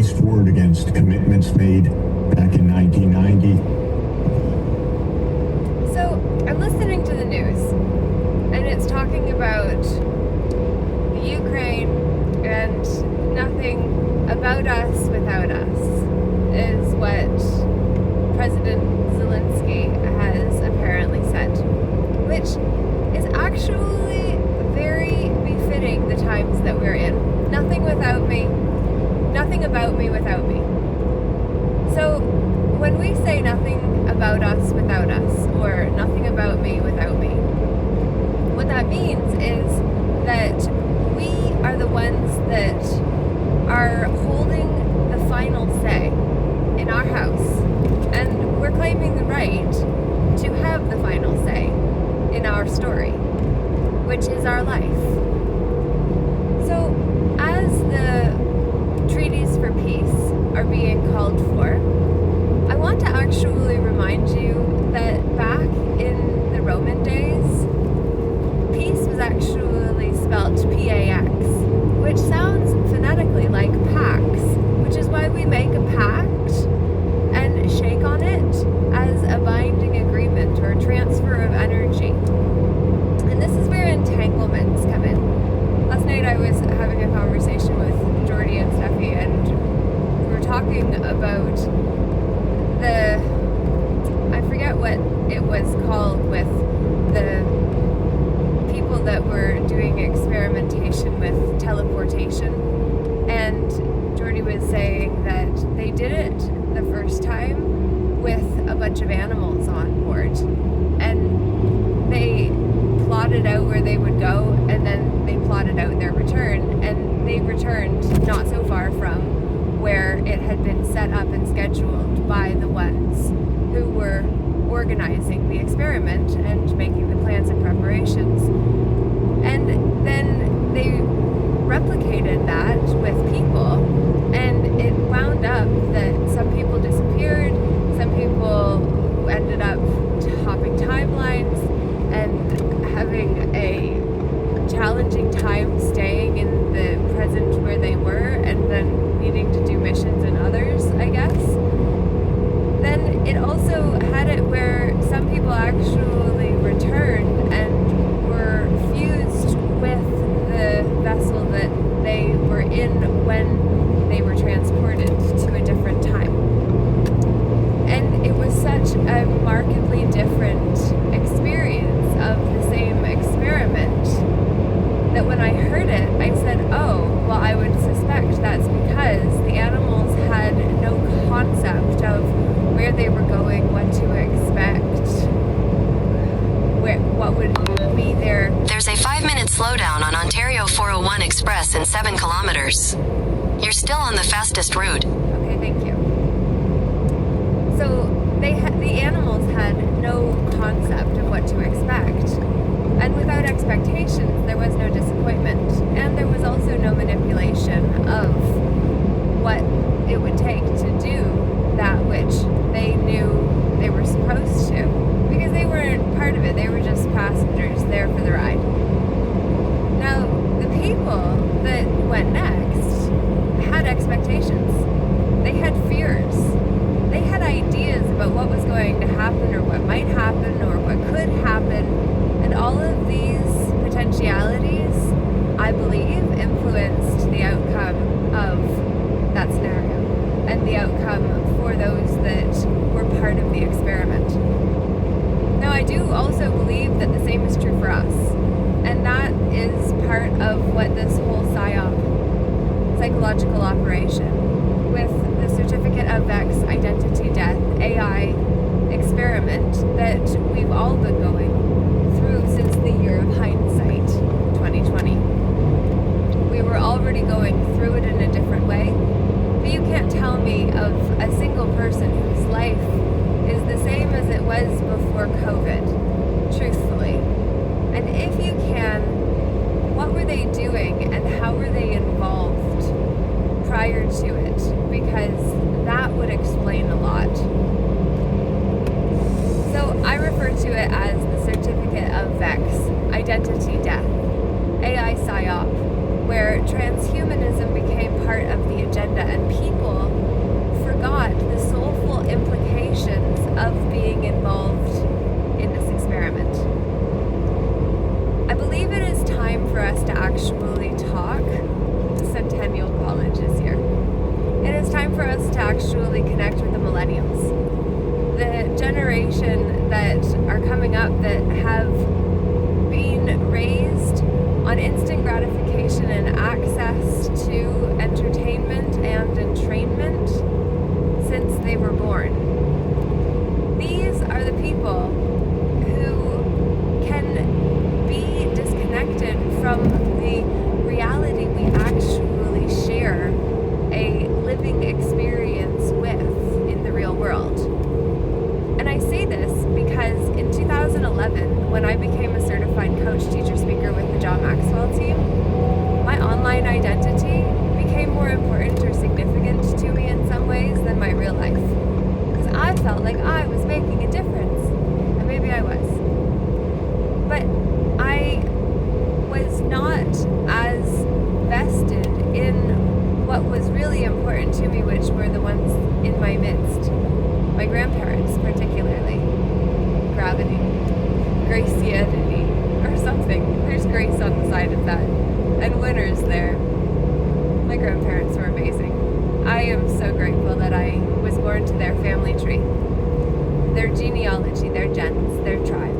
faced forward against commitments made back in 1990. So I'm listening to the news, and it's talking about the Ukraine and nothing about us without us is what President Zelensky has apparently said, which is actually very befitting the times that we're in. Nothing without me, nothing about me without me. So when we say nothing about us without us, or nothing about me without me, what that means is that we are the ones that are holding the final say in our house, and we're claiming the right to have the final say in our story, which is our life. So as the treaties for peace are being called for, I want to actually remind you that back in the Roman days, peace was actually spelt P-A-X, which sounds phonetically like pax, which is why we make a pact and shake on it as a binding agreement or a transfer of energy. And this is where entanglements come in. Last night I was having a conversation with Jordy and Steffi, and we were talking about I forget what it was called, with the people that were doing experimentation with teleportation. And Jordy was saying that they did it the first time with a bunch of animals on board, and they plotted out where they would go, and then they plotted out their return, and they returned not so far from where it had been set up and scheduled by the ones who were organizing the experiment and making the plans and preparations. And then they replicated that with people, and it wound up that some people disappeared, some people ended up hopping timelines and having a challenging time staying in the present where they were, and then needing to do missions in others, I guess. Then it also had it where some people actually returned and were fused with the vessel that they were in when they were transported to a different time. And it was such a markedly different experience of the same experiment that when I heard it, I said, oh, well, I would suspect that's because the animals had no concept of where they were going, what to expect, what would be there. There's a 5-minute slowdown on Ontario 401 Express in 7 kilometers. You're still on the fastest route. Okay, thank you. So the animals had no concept of what to expect. And without expectations, there was no disappointment. And there was also no manipulation of what it would take to do that which they knew they were supposed to. Because they weren't part of it. They were just passengers there for the ride. Now, the people that went next had expectations. They had fears. They had ideas about what was going to happen, or what might happen, or what could happen. And all of these potentialities, I believe, influenced the outcome of that scenario and the outcome for those that were part of the experiment. Now, I do also believe that the same is true for us. And that is part of what this whole PSYOP, psychological operation, with the Certificate of Vex Identity Death AI experiment that we've all been going through since the year of hindsight, 2020. We were already going through it in a different way, but you can't tell me of a single person whose life is the same as it was before COVID, truthfully. And if you can, what were they doing and how were they involved prior to it? Because that would explain a lot. So I refer to it as the Certificate of Vex Identity Death, AI PSYOP, where transhumanism became part of the agenda, and people of being involved in this experiment. I believe it is time for us to actually talk. Centennial College is here. It is time for us to actually connect with the millennials, the generation that are coming up that have been raised on instant gratification and access to entertainment and entrainment since they were born. These are the people who can be disconnected from the reality we actually share a living experience with in the real world. And I say this because in 2011, when I became a certified coach, teacher, speaker with the John Maxwell team, my online identity became more important or significant to me in some ways than my real life. Because I felt like I was making a difference. And maybe I was. But I was not as vested in what was really important to me, which were the ones in my midst. My grandparents, particularly. Gravity. Gracianity. Or something. There's grace on the side of that. And winners there. My grandparents were amazing. I am so grateful that I was born to their family tree. Their genealogy, their gens, their tribe.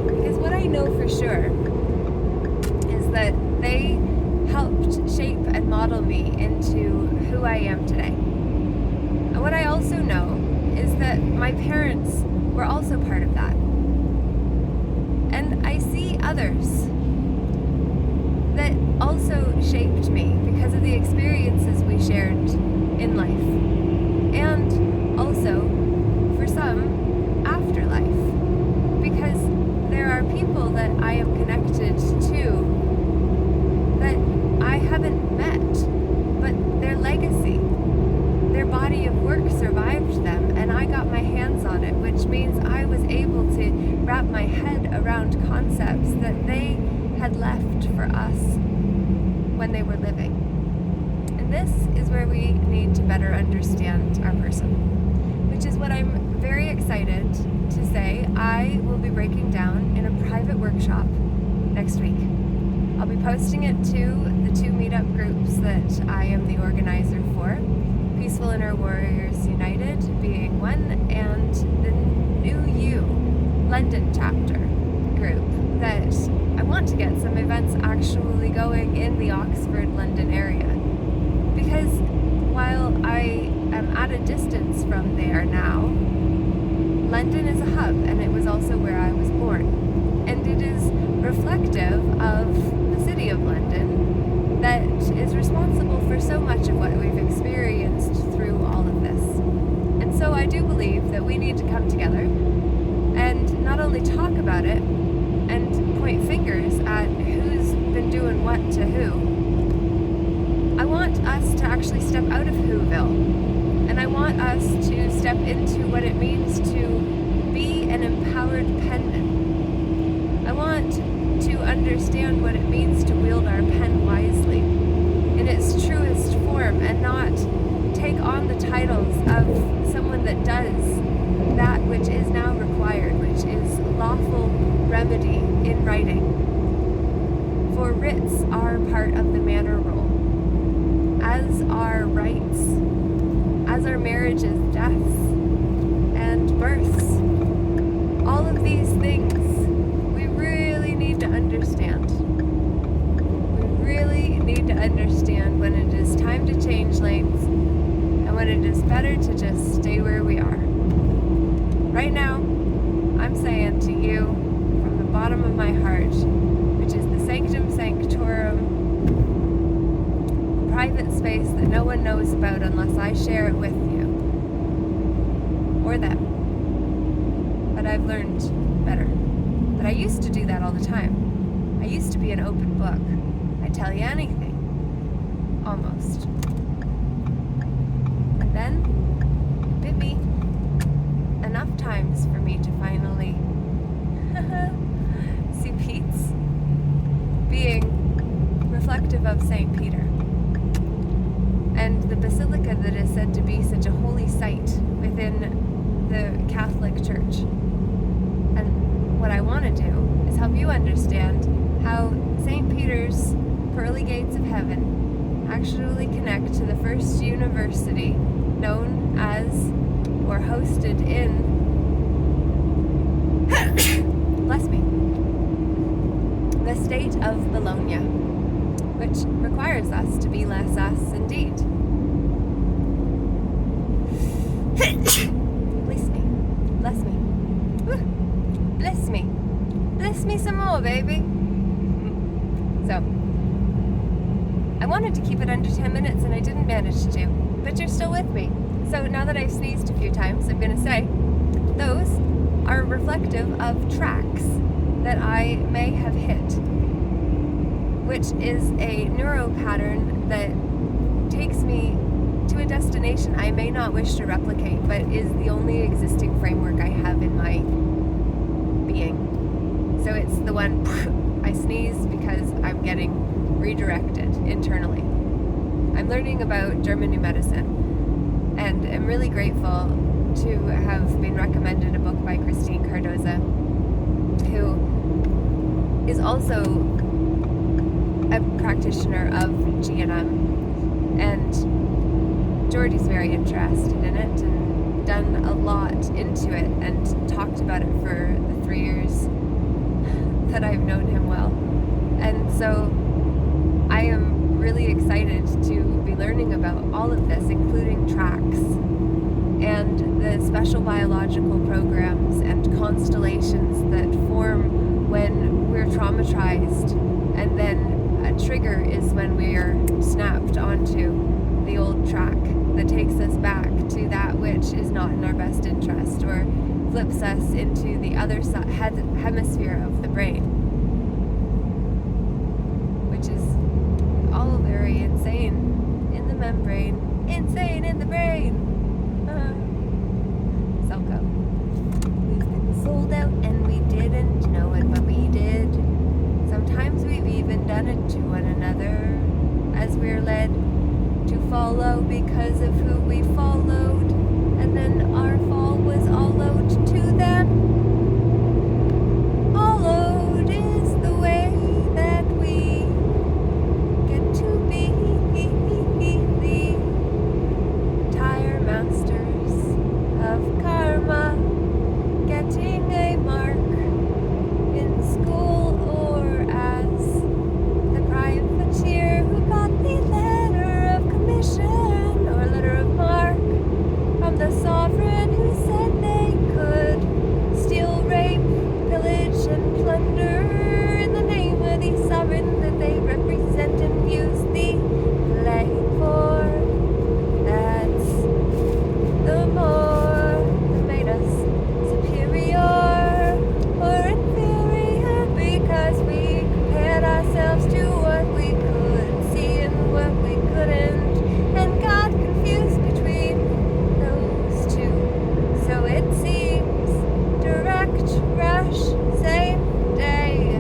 Because what I know for sure is that they helped shape and model me into who I am today. And what I also know is that my parents were also part of that. And I see others that also shaped me because of the experiences we shared in life. And also, for some, afterlife. Because there are people that I am connected to that I haven't met, but their legacy, their body of work survived them, and I got my hands on it, which means I was able to wrap my head around concepts that they had left for us when they were living. And this is where we need to better understand our person, which is what I'm very excited to say I will be breaking down in a private workshop next week. I'll be posting it to the 2 meetup groups that I am the organizer for, Peaceful Inner Warriors United being one, and the New You London chapter group that I want to get some events actually going in the Oxford, London area. Because while I am at a distance from there now, London is a hub, and it was also where I was born. And it is reflective of the city of London that is responsible for so much of what we've experienced through all of this. And so I do believe that we need to come together and not only talk about it and point fingers at who's been doing what to who. I want us to actually step out of Whoville, and I want us to step into what it means to be an empowered penman. I want to understand what it means to wield our pen wisely in its truest form and not take on the titles of someone that does that which is now required, which is lawful remedy in writing. For writs are part of the manor role, as are rights, as are marriages, deaths, and births. All of these things we really need to understand. We really need to understand when it is time to change lanes and when it is better to just stay where we are. Right now, I'm saying to you from the bottom of my heart, which is the Sanctum Sanctorum, private space that no one knows about unless I share it with you or them. But I've learned better. But I used to do that all the time. I used to be an open book. I'd tell you anything. Almost. And then, it bit me enough times for me to finally see Pete's being reflective of St. Peter and the basilica that is said to be such a holy site within the Catholic church. And what I want to do is help you understand how St. Peter's pearly gates of heaven actually connect to the first university known as, or hosted in, bless me, the state of Bologna, which requires us to be less us indeed. Bless me. Bless me. Woo. Bless me. Bless me some more, baby. So, I wanted to keep it under 10 minutes and I didn't manage to, but you're still with me. So now that I've sneezed a few times, I'm going to say those are reflective of tracks that I may have hit, which is a neural pattern that takes me to a destination I may not wish to replicate, but is the only existing framework I have in my being. So it's the one I sneeze because I'm getting redirected internally. I'm learning about German New Medicine, and I'm really grateful to have been recommended a book by Christine Cardoza, who is also a practitioner of GNM, and Jordy's very interested in it and done a lot into it and talked about it for the 3 years that I've known him well. And so I am really excited to be learning about all of this, including tracks and the special biological programs and constellations that form when we're traumatized, and then a trigger is when we are snapped onto the old track that takes us back to that which is not in our best interest, or flips us into the other hemisphere of the brain, which is all very insane in the membrane. Insane in the brain! Selko. We've been sold out and we didn't know it, but we did. Sometimes we've even done it to one another, as we're led to follow because of who we followed, and then our fall was all owed to them. All owed is the way that we get to be the tire masters of karma, getting a mark in school, or as the privateer who got the letter of commission or letter of mark from the sovereign who said they could steal, rape, pillage, and plunder in the name of the sovereign that they represent and use the flag for. That's the more that made us superior or inferior, because we compared ourselves to what we could see and what we couldn't, and got confused between those two. So it seems direct rush, same day.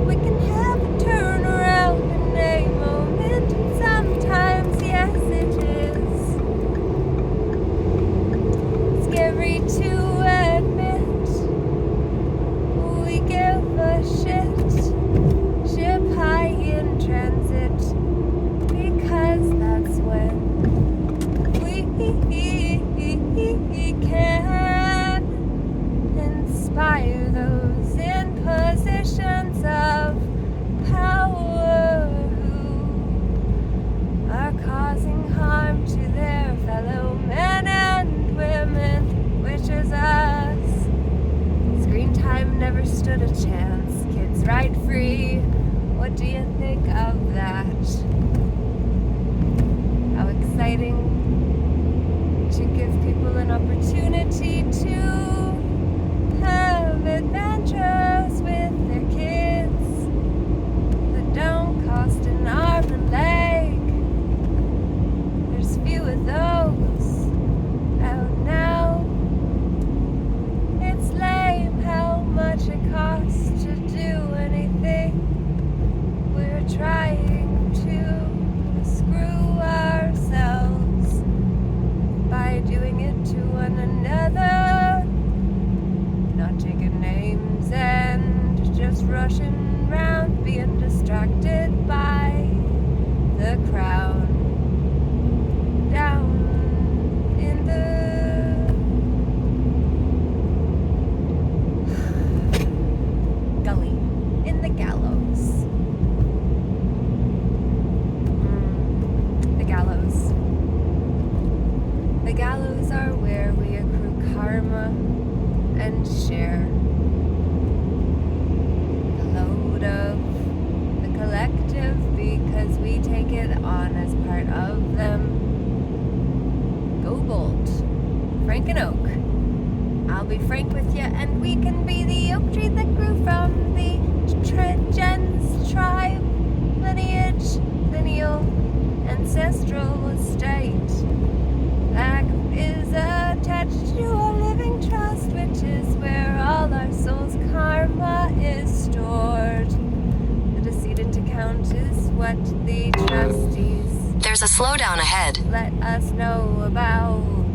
We can have a turnaround in a moment, and sometimes, yes, it is scary to admit we give a shit. Ship high in transit, because that's when we can inspire those in positions of power who are causing harm to their fellow men and women, which is us. Screen time never stood a chance. Kids ride free. What do you think of that? How exciting gallows are where we accrue karma and share the load of the collective because we take it on as part of them. Go bold, Frank and Oak. I'll be frank with you, and we can be the oak tree that grew from the gens tribe, lineage, lineal, ancestral estate. That is attached to a living trust, which is where all our souls' karma is stored. The decedent account is what the trustees There's a slowdown ahead. let us know about.